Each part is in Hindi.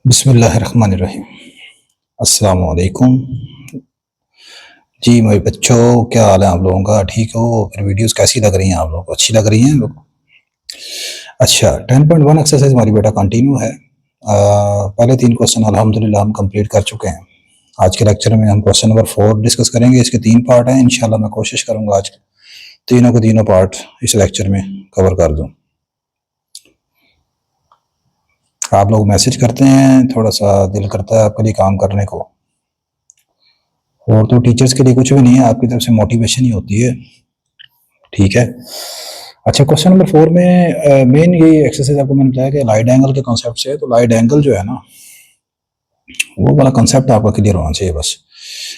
बिस्मिल्लाहिर्रहमानिर्रहीम। अस्सलाम वालेकुम। जी मेरे बच्चों, क्या हाल है आप लोगों का? ठीक हो? फिर वीडियोस कैसी लग रही हैं आप लोगों को? अच्छी लग रही हैं आप लोगों को? अच्छा, 10.1 एक्सरसाइज हमारी बेटा कंटिन्यू है। पहले 3 क्वेश्चन अल्हम्दुलिल्लाह हम कंप्लीट कर चुके हैं। आज के लेक्चर में हम क्वेश्चन नंबर 4 डिस्कस करेंगे। इसके 3 पार्ट हैं। इंशाल्लाह मैं कोशिश करूँगा आज तीनों के तीनों पार्ट इस लेक्चर में कवर कर दूँ। आप लोग मैसेज करते हैं, थोड़ा सा दिल करता है आपके लिए काम करने को, और तो टीचर्स के लिए कुछ भी नहीं है, आपकी तरफ से मोटिवेशन ही होती है। ठीक है। अच्छा, क्वेश्चन नंबर 4 में मेन यही एक्सरसाइज आपको मैंने बताया कि लाइट एंगल के कॉन्सेप्ट से है। तो लाइट एंगल जो है ना, वो वाला कॉन्सेप्ट आपका क्लियर होना चाहिए बस।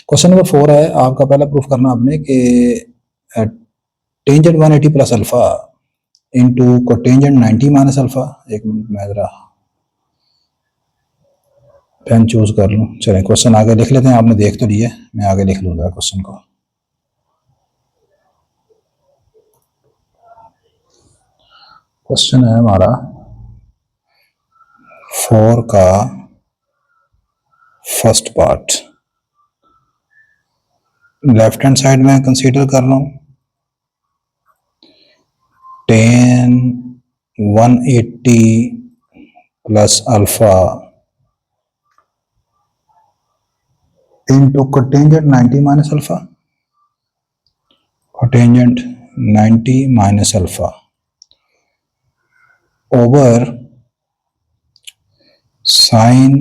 क्वेश्चन नंबर 4 है आपका, पहला प्रूफ करना आपने कि tangent 180 plus alpha into cotangent 90 minus alpha. एक मिनट मैं जरा पेन चूज कर लूँ। चलें क्वेश्चन आगे लिख लेते हैं। आपने देख तो लिए, मैं आगे लिख लूँगा क्वेश्चन को। क्वेश्चन है हमारा 4 का first part. Left hand side में कंसीडर कर रहा हूँ tan 180 plus alpha into cotangent 90 minus alpha. Cotangent 90 minus alpha over sine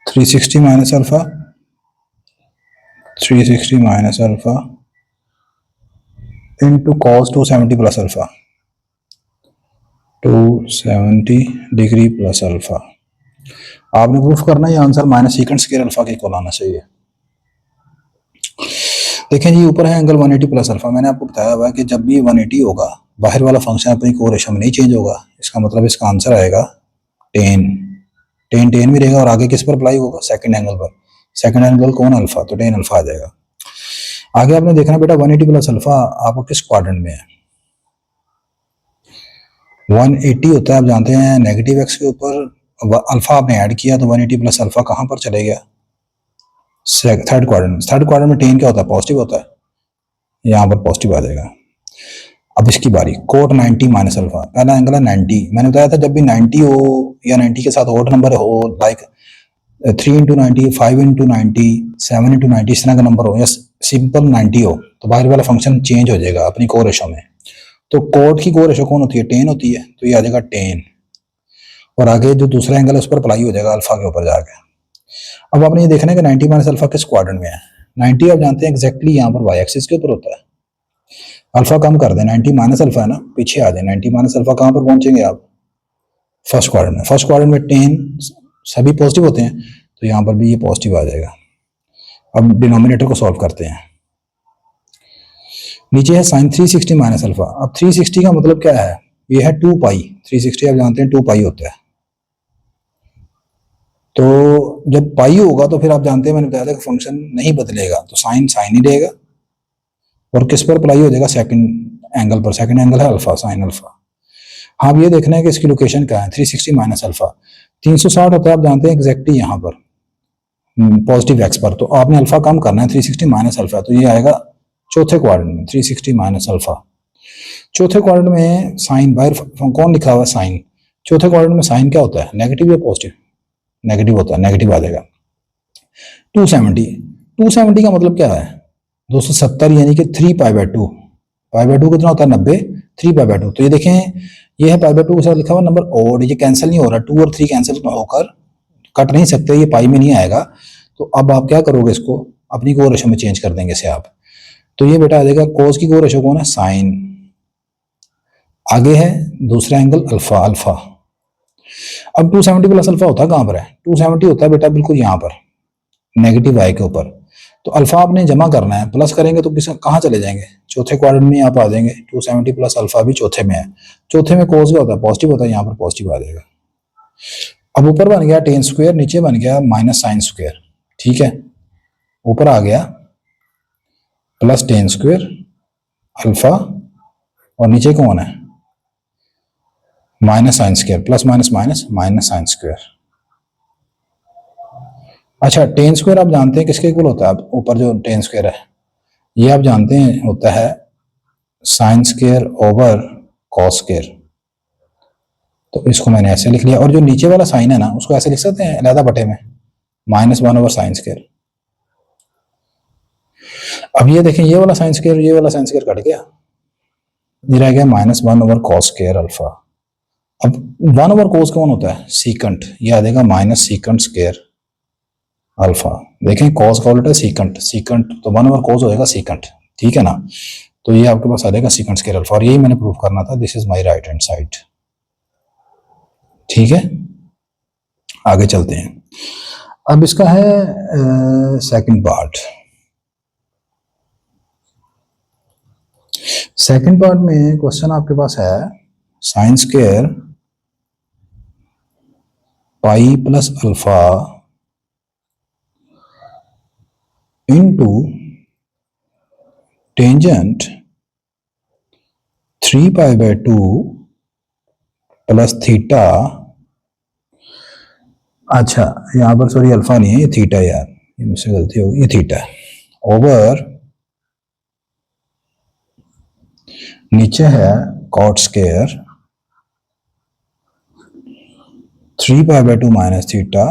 360 minus alpha. 360 minus alpha into cos 270 plus alpha. 270 degree plus alpha. आपने प्रूफ करना है answer minus secant square alpha के इक्वल आना चाहिए। देखें जी, ऊपर है एंगल 180 प्लस अल्फा। मैंने आपको बताया हुआ है कि जब भी 180 होगा, बाहर वाला फंक्शन अपनी को रेशो में नहीं चेंज होगा। इसका मतलब इसका आंसर आएगा टेन। टेन टेन भी रहेगा और आगे किस पर अप्लाई होगा? सेकंड एंगल पर। सेकंड एंगल कौन? अल्फा, तो टेन अल्फा आ जाएगा। आगे आपने देखना बेटा 180 प्लस अल्फा आपको किस क्वाड्रेंट में है? 180 होता है, आप जानते हैं, नेगेटिव एक्स के ऊपर। अल्फा आपने ऐड किया तो 180 प्लस अल्फा कहाँ पर चले गया? Third quadrant. थर्ड क्वाड्रेंट में टेन क्या होता है? पॉजिटिव होता है। यहाँ पर पॉजिटिव आ जाएगा। अब इसकी बारी कोट 90 माइनस अल्फा। पहला एंगल है 90। मैंने बताया था जब भी 90 हो या 90 के साथ ओड नंबर हो, लाइक 3 इंटू 90, 5 इंटू 90, 7 इंटू 90, इस तरह का नंबर हो या सिंपल 90 हो, तो बाहर वाला फंक्शन चेंज हो जाएगा अपनी को रेशो में। तो कोट की को रेशो कौन होती है? टेन होती है, तो ये आ जाएगा टेन। और आगे जो दूसरा एंगल है उस पर अप्लाई हो जाएगा अल्फा के ऊपर जाके। अब आपने ये देखना है कि 90 माइनस अल्फा किस क्वाड्रेंट में है। 90 आप जानते हैं एग्जैक्टली यहाँ पर वाई एक्सिस के ऊपर होता है। अल्फा कम कर दें, 90 माइनस अल्फा है ना, पीछे आ जाए। 90 माइनस अल्फा कहाँ पर पहुंचेंगे आप? फर्स्ट क्वाड्रेंट में। फर्स्ट क्वाड्रेंट में टेन सभी पॉजिटिव होते हैं, तो यहाँ पर भी ये पॉजिटिव आ जाएगा। अब डिनोमिनेटर को सॉल्व करते हैं। नीचे है साइन 360 माइनस अल्फा। अब 360 का मतलब क्या है? ये है 2 पाई। 360 आप जानते हैं 2 पाई होता है। तो जब पाई होगा तो फिर आप जानते हैं, मैंने बताया था कि फंक्शन नहीं बदलेगा, तो साइन साइन ही रहेगा। और किस पर अप्लाई हो जाएगा? सेकंड एंगल पर। सेकंड एंगल है अल्फा, साइन अल्फा। हाँ, अब ये देखना है कि इसकी लोकेशन क्या है। 360 माइनस अल्फा 360 होता है, आप जानते हैं एग्जैक्टली यहाँ पर पॉजिटिव एक्स पर। तो आपने अल्फा कम करना है, 360 माइनस अल्फा, तो ये आएगा चौथे क्वाड्रेंट में। 360 माइनस अल्फा चौथे क्वाड्रेंट में। साइन बाहर कौन लिखा हुआ है? साइन। चौथे क्वाड्रेंट में साइन क्या होता है? नेगेटिव या पॉजिटिव? नेगेटिव होता है, नेगेटिव आ जाएगा। 270। 270 का मतलब क्या है? 270 यानी कि 3 पाई बाय 2। पाई बाय 2 कितना होता है? 90। 3 पाई बाय 2, तो ये देखें, ये है पाई बाय 2 के साथ लिखा हुआ नंबर ओड। ये कैंसिल नहीं हो रहा, 2 और 3 कैंसिल होकर कट नहीं सकते, ये पाई में नहीं आएगा। तो अब आप क्या करोगे? इसको अपनी को रेशो में चेंज कर देंगे इसे आप। तो ये बेटा आ जाएगा कोस की को रेशो कौन है? साइन। आगे है दूसरा एंगल अल्फा। अल्फा अब 270 प्लस अल्फा होता है कहां पर है? 270 होता है बेटा बिल्कुल यहाँ पर, नेगेटिव आई के ऊपर। तो अल्फा आपने जमा करना है, प्लस करेंगे तो किस कहाँ चले जाएंगे? चौथे क्वाड्रेंट में आप आ जाएंगे। 270 प्लस अल्फा भी चौथे में है। चौथे में कोस क्या होता है? पॉजिटिव होता है, यहाँ पर पॉजिटिव आ जाएगा। अब ऊपर बन गया टेन स्क्वायर, नीचे बन गया माइनस साइन स्क्वायर। ठीक है, ऊपर आ गया प्लस टेन स्क्वायर अल्फा, और नीचे कौन है? Minus sine square, plus minus minus minus sine square. अच्छा, टेन स्क्वायर आप जानते हैं किसके इक्वल होता है? आप ऊपर जो टेन स्क्वायर है ये आप जानते हैं होता है sine square over cos square. तो इसको मैंने ऐसे लिख लिया, और जो नीचे वाला साइन है ना उसको ऐसे लिख सकते हैं अलहदा बटे में, -1 ओवर साइन स्क्वायर। अब ये देखें, ये वाला साइन स्क्वायर ये वाला साइन स्क्वायर कट गया, ये रह गया -1 ओवर कॉस स्क्वायर अल्फा। अब 1 ओवर कोस कौन होता है? सीकंट, ये आ जाएगा माइनस सीकंट स्क्वायर अल्फा। देखें कॉस का उल्टा सीकंट, सीकंट तो 1 ओवर कोस हो जाएगा सीकंट, ठीक है ना। तो ये आपके पास आ जाएगा सीकंट स्क्वायर अल्फा, और यही मैंने प्रूव करना था। This is my right hand side, ठीक है। आगे चलते हैं। अब इसका है सेकंड पार्ट। सेकंड पार्ट में क्वेश्चन आपके पास है sine square pi plus alpha into tangent 3π/2 plus theta. अच्छा, यहाँ पर सॉरी अल्फा नहीं है, ये थीटा यार, ये मुझसे गलती होगी, ये थीटा ओवर नीचे है cot square 3π/2 minus theta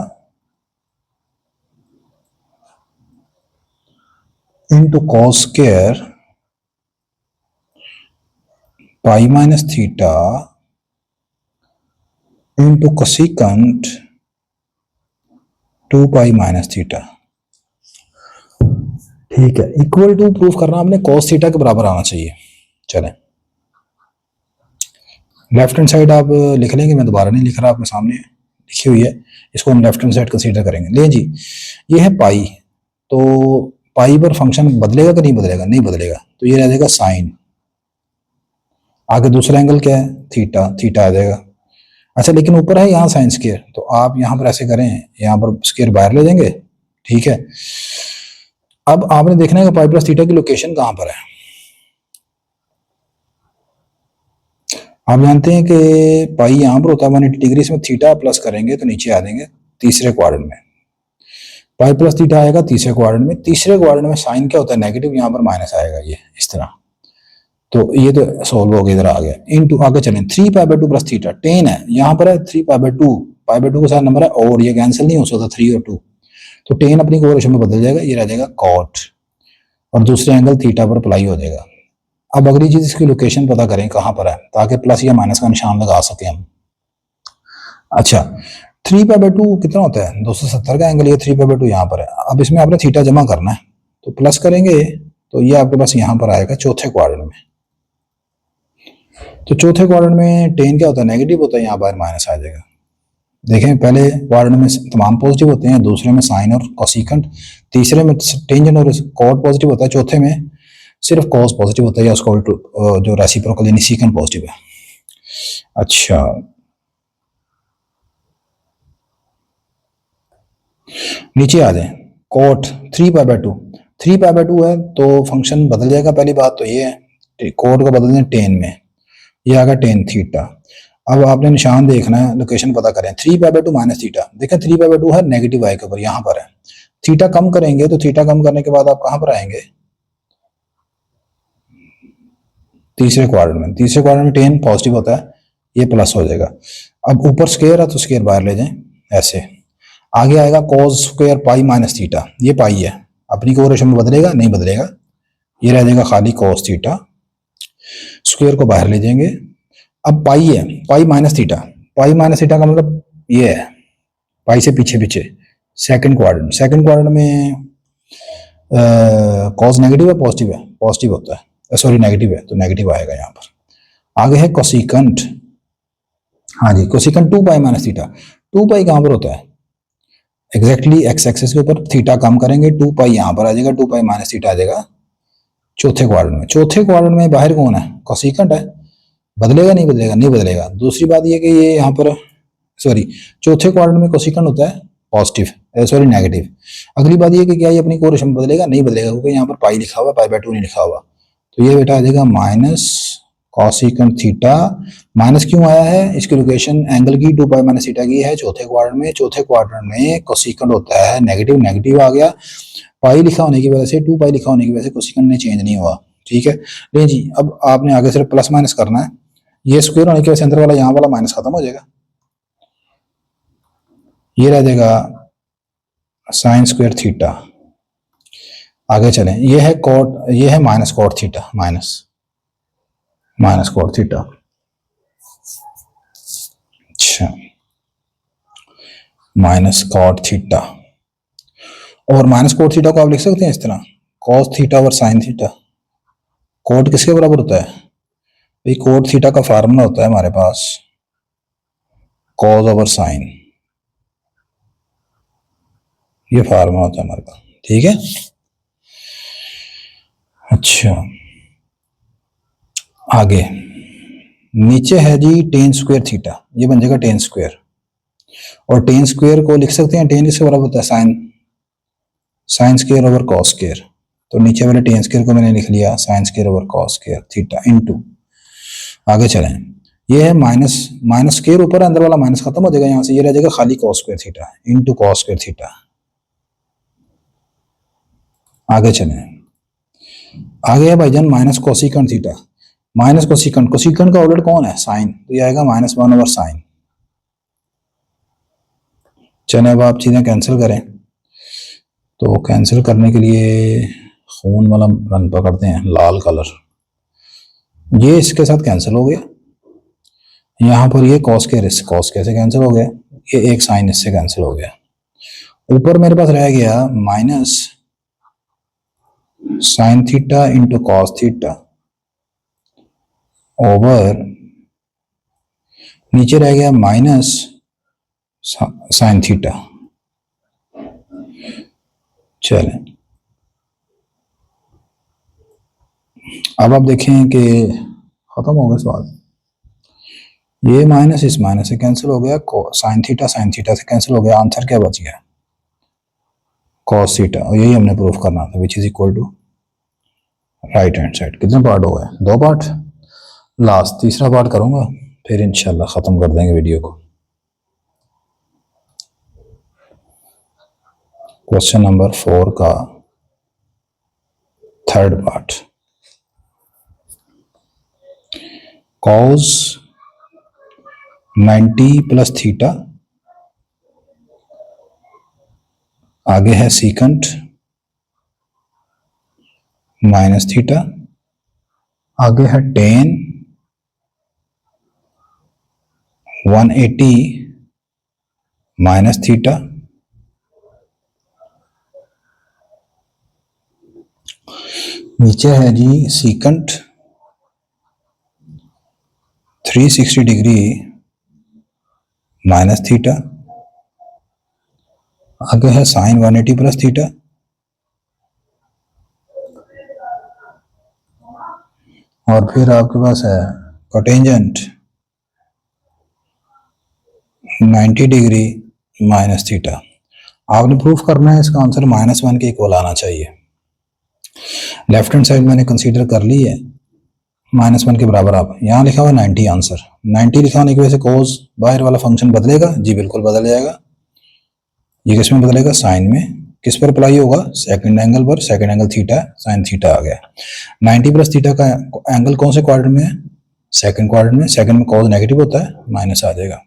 into cos square pi minus theta into cosecant 2π minus theta. ठीक है, इक्वल टू प्रूफ करना आपने कॉस थीटा के बराबर आना चाहिए। चलें, लेफ्ट हैंड साइड आप लिख लेंगे, मैं दोबारा नहीं लिख रहा, आपके सामने लिखी हुई है, इसको हम लेफ्ट हैंड साइड कंसीडर करेंगे। ले जी, ये है पाई, तो पाई पर फंक्शन बदलेगा कि नहीं बदलेगा? नहीं बदलेगा, तो ये रह जाएगा साइन। आगे दूसरा एंगल क्या है? थीटा, थीटा आ जाएगा। अच्छा, लेकिन ऊपर है यहाँ साइन स्क्वायर, तो आप यहाँ पर ऐसे करें, यहाँ पर स्क्वायर बाहर ले देंगे, ठीक है। अब आपने देखना है कि पाई प्लस थीटा की लोकेशन कहाँ पर है। आप जानते हैं कि पाई यहाँ पर होता है 180 डिग्री, इसमें थीटा प्लस करेंगे तो नीचे आ जाएंगे तीसरे क्वाड्रेंट में। पाई प्लस थीटा आएगा तीसरे क्वाड्रेंट में, तीसरे क्वाड्रेंट में साइन क्या होता है? नेगेटिव, यहाँ पर माइनस आएगा, ये इस तरह। तो ये तो सोल्व हो गया, इधर आ गया। इनटू आगे चलें, 3π/2 प्लस थीटा, टेन है यहाँ पर है 3π/2, π/2 के साथ नंबर है और, ये कैंसिल नहीं हो सकता 3 और 2, तो टेन अपनी कोरिलेशन में बदल जाएगा, ये रह जाएगा कॉट, और दूसरे एंगल थीटा पर अप्लाई हो जाएगा। अब अगली चीज इसकी लोकेशन पता करें कहाँ पर है, ताकि प्लस या माइनस का निशान लगा सके हम। अच्छा, 3π/2 कितना होता है? 270 का एंगल, ये 3π/2 यहाँ पर है। अब इसमें आपने थीटा जमा करना है, तो प्लस करेंगे तो ये आपके पास यहाँ पर आएगा चौथे क्वाड्रेंट में। तो चौथे क्वाड्रेंट में टेन क्या होता है? नेगेटिव होता है, यहाँ बाहर माइनस आ जाएगा। देखें, पहले क्वाड्रेंट में तमाम पॉजिटिव होते हैं, दूसरे में साइन और कोसिकेंट, तीसरे में टेंजेंट और कॉट पॉजिटिव होता है, चौथे में सिर्फ कॉस पॉजिटिव होता है, या उसका जो रेसिप्रोकल यानी सीकेंट पॉजिटिव है। अच्छा, नीचे आ जाए, कॉट 3π/2, 3π/2 है तो फंक्शन बदल जाएगा। पहली बात तो ये है, कॉट का बदल दें टेन में, ये आ गया टेन थीटा। अब आपने निशान देखना है, लोकेशन पता करें, 3π/2 माइनस थीटा। देखें 3π/2 है नेगेटिव वाई के ऊपर, यहाँ पर है। थीटा कम करेंगे तो थीटा कम करने के बाद आप कहाँ पर आएंगे? तीसरे क्वाड्रेंट में। तीसरे क्वाड्रेंट में टेन पॉजिटिव होता है, ये प्लस हो जाएगा। अब ऊपर स्क्वायर है तो स्क्वायर बाहर ले जाएं, ऐसे। आगे आएगा cos square pi minus theta, ये पाई है, अपनी कोरिलेशन में बदलेगा? नहीं बदलेगा, ये रह जाएगा खाली कॉस थीटा। स्क्वायर को बाहर ले जाएंगे। अब पाई है, पाई माइनस थीटा, पाई माइनस थीटा का मतलब ये है पाई से पीछे पीछे सेकंड क्वाड्रेंट। सेकंड क्वाड्रेंट में कॉस नेगेटिव है पॉजिटिव है? पॉजिटिव होता है, सॉरी नेगेटिव है, तो नेगेटिव आएगा यहाँ पर। आगे है कोसिकेंट, हाँ जी, कोसिकेंट 2π माइनस थीटा। 2π कहाँ पर होता है? एग्जैक्टली एक्स एक्सिस के ऊपर, थीटा कम करेंगे 2π यहाँ पर आ जाएगा, 2π माइनस थीटा आ जाएगा चौथे क्वाड्रेंट में। चौथे क्वाड्रेंट में बाहर कौन है? कोसिकेंट है, बदलेगा? नहीं बदलेगा, नहीं बदलेगा। दूसरी बात ये कि ये यहाँ पर सॉरी, चौथे क्वाड्रेंट में कोसिकेंट होता है पॉजिटिव, सॉरी नेगेटिव। अगली बात ये कि क्या ये अपनी कोरिलेशन बदलेगा? नहीं बदलेगा, क्योंकि यहाँ पर पाई लिखा हुआ है, π/2 नहीं लिखा हुआ। तो ये बेटा आ जाएगा माइनस कॉसिकेंट थीटा माइनस क्यों आया है, इसकी लोकेशन एंगल की 2 पाई माइनस थीटा की है चौथे क्वाड्रेंट में। चौथे क्वाड्रेंट में कोसिकेंट होता है नेगेटिव, नेगेटिव आ गया, पाई लिखा होने की वजह से 2 पाई लिखा होने की वजह से कोसिकेंट में चेंज नहीं हुआ। ठीक है, नहीं जी, अब आपने आगे सिर्फ प्लस माइनस करना है, ये स्क्वायर होने की वजह से अंदर वाला यहाँ वाला माइनस खत्म हो जाएगा, ये रह जाएगा साइन स्क्वायर थीटा। आगे चलें, ये है कॉट, ये है minus cot theta, minus cot theta. अच्छा, माइनस कॉट थीटा, और माइनस कॉट थीटा को आप लिख सकते हैं इस तरह, कॉस थीटा और साइन थीटा। कॉट किसके बराबर होता है भाई, कॉट थीटा का फार्मूला होता है हमारे पास कॉस ओवर साइन, ये फार्मूला होता है हमारे पास। ठीक है, अच्छा आगे नीचे है जी टेन स्क्वायर थीटा, ये बन जाएगा टेन स्क्वायर, और टेन स्क्वायर को लिख सकते हैं, टेन किसके बराबर होता है, sine square over cos square. तो नीचे वाले टेन स्क्वायर को मैंने लिख लिया sine square over cos square theta into, आगे चलें, ये है माइनस स्क्वायर ऊपर, अंदर वाला माइनस खत्म हो जाएगा यहाँ से, ये रह जाएगा खाली cos square theta into cos square theta. आगे चलें, आगे है भाईजान minus cosecant theta, minus cosecant, cosecant का ऑर्डर कौन है, साइन, तो ये आएगा -1 ओवर साइन। चलें अब आप चीजें कैंसिल करें, तो कैंसिल करने के लिए खून वाला रंग पकड़ते हैं, लाल कलर, ये इसके साथ कैंसिल हो गया, यहाँ पर ये कॉस के से कैंसिल हो गया, ये एक साइन इससे कैंसिल हो गया, ऊपर मेरे पास रह गया minus sine theta into cos theta over, नीचे रह गया माइनस साइन थीटा। चलें अब आप देखें कि खत्म हो गया सवाल, ये माइनस इस माइनस से कैंसिल हो गया, साइन थीटा से कैंसिल हो गया, आंसर क्या बच गया, कॉस थीटा, और यही हमने प्रूफ करना था, which is equal to right hand side. कितने पार्ट हो गए, 2 पार्ट, लास्ट तीसरा पार्ट करूंगा फिर इंशाल्लाह खत्म कर देंगे वीडियो को। क्वेश्चन नंबर 4 का third part, cos 90 plus theta, आगे है सीकंट माइनस थीटा, आगे है टेन 180 माइनस थीटा, नीचे है जी सीकंट 360 डिग्री माइनस थीटा, आगे है साइन 180 प्लस थीटा, और फिर आपके पास है कोटेंजेंट 90 डिग्री माइनस थीटा। आपने प्रूफ करना है इसका आंसर -1 के इक्वल आना चाहिए। लेफ्ट हैंड साइड मैंने कंसीडर कर ली है -1 के बराबर, आप यहाँ लिखा हुआ 90, आंसर 90 लिखा होने की वजह से कोस बाहर वाला फंक्शन बदलेगा, जी बिल्कुल बदल जाएगा, ये किस में बदलेगा, साइन में, किस पर अप्लाई होगा, सेकंड एंगल पर, second angle theta, sine theta आ गया। 90 प्लस थीटा का एंगल कौन से क्वाड्रेंट में है, सेकंड क्वाड्रेंट में, सेकंड में कॉस नेगेटिव होता है, माइनस आ जाएगा।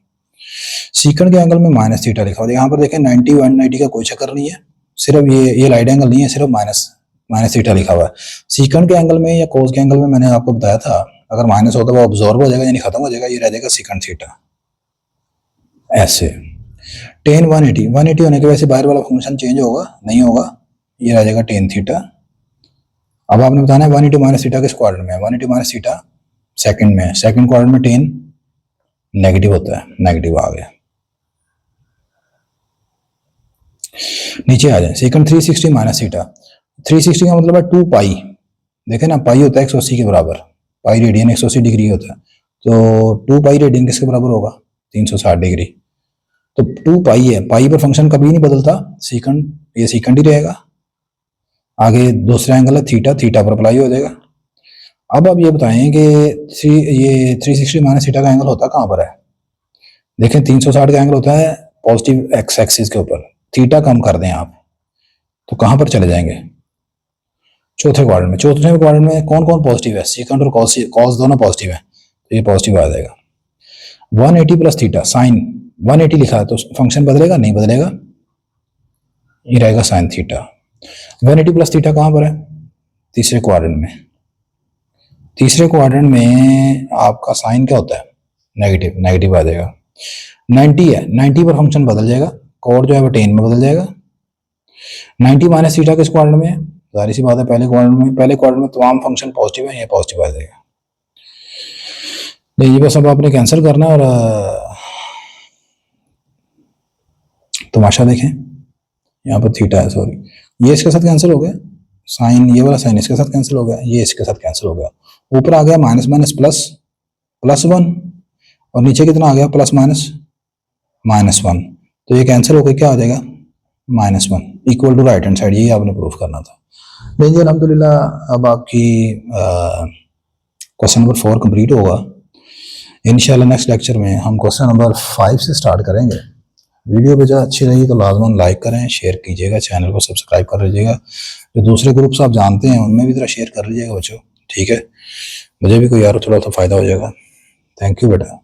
सीकंड के एंगल में माइनस थीटा लिखा हुआ है, यहाँ पर देखें 90 190 का कोई चक्कर नहीं है, सिर्फ ये राइट एंगल नहीं है, सिर्फ माइनस थीटा लिखा हुआ है। सीकंड के एंगल में या कोस के एंगल में मैंने आपको बताया था, अगर माइनस होता है वो अब्जॉर्ब हो जाएगा, यानी खत्म हो जाएगा, ये रह जाएगा सीकंड थीटा। ऐसे टेन 180 होने की वजह से बाहर वाला फंक्शन चेंज होगा, नहीं होगा, ये रह जाएगा टेन थीटा। अब आपने बताना है 180 माइनस थीटा किस क्वाड्रेंट में है, 180 माइनस थीटा सेकंड में है, सेकंड क्वाड्रेंट में टेन नेगेटिव होता है, नेगेटिव आ गया। नीचे आ जाए, सेकंड 360 माइनस थीटा, 360 का मतलब है 2 पाई, देखे ना पाई होता है 180 के बराबर, पाई रेडियन 180 डिग्री होता है, तो 2 पाई रेडियन किसके बराबर होगा, 360 डिग्री, तो 2 पाई है, पाई पर फंक्शन कभी नहीं बदलता, सीकंड ये सीकंड ही रहेगा। आगे दूसरा एंगल है थीटा, थीटा पर अप्लाई हो जाएगा, अब आप ये बताएं कि ये 360 माइनस थीटा का एंगल होता कहाँ पर है? देखें 360 का एंगल होता है पॉजिटिव एक्स एक्सिस के ऊपर। थीटा कम कर दें आप तो कहाँ पर चले जाएंगे? चौथे क्वाड्रेंट में। चौथे क्वाड्रेंट में कौन कौन पॉजिटिव है? सीकेंड और कॉस दोनों पॉजिटिव है, तो ये पॉजिटिव आ जाएगा। 180 प्लस थीटा साइन 180 लिखा है तो फंक्शन बदलेगा? नहीं बदलेगा, ये रहेगा साइन थीटा। 180 प्लस थीटा कहाँ पर है? तीसरे क्वाड्रेंट में। तीसरे क्वाड्रेंट में आपका साइन क्या होता है? नेगेटिव, नेगेटिव आ जाएगा। 90 है, 90 पर फंक्शन बदल जाएगा, कोड जो है वो टेन में बदल जाएगा। 90 माइनस थीटा किस क्वाड्रेंट में है? जाहिर सी बात है पहले क्वाड्रेंट में। पहले क्वाड्रेंट में तमाम फंक्शन पॉजिटिव है, ये पॉजिटिव आ जाएगा। नहीं, ये बस अब आपने कैंसिल करना है और तमाशा देखें, यहाँ पर थीटा है, सॉरी ये इसके साथ कैंसिल हो गया, साइन ये वाला साइन इसके साथ कैंसिल हो गया, ये इसके साथ कैंसिल हो गया। ऊपर आ गया माइनस माइनस प्लस, +1 और नीचे कितना आ गया? प्लस माइनस -1, तो ये कैंसिल होकर क्या आ जाएगा? -1 equal to right hand side. ये आपने प्रूफ करना था। नहीं जी अल्हम्दुलिल्लाह अब आपकी क्वेश्चन नंबर 4 कंप्लीट होगा। इंशाल्लाह नेक्स्ट लेक्चर में हम क्वेश्चन नंबर 5 से स्टार्ट करेंगे। वीडियो बेजा अच्छी लगी तो लाजमन लाइक करें, शेयर कीजिएगा, चैनल को सब्सक्राइब कर लीजिएगा। जो दूसरे ग्रुप्स आप जानते हैं उनमें भी ज़रा शेयर कर लीजिएगा बच्चों, ठीक है? मुझे भी कोई यार थोड़ा सा फ़ायदा हो जाएगा। थैंक यू बेटा।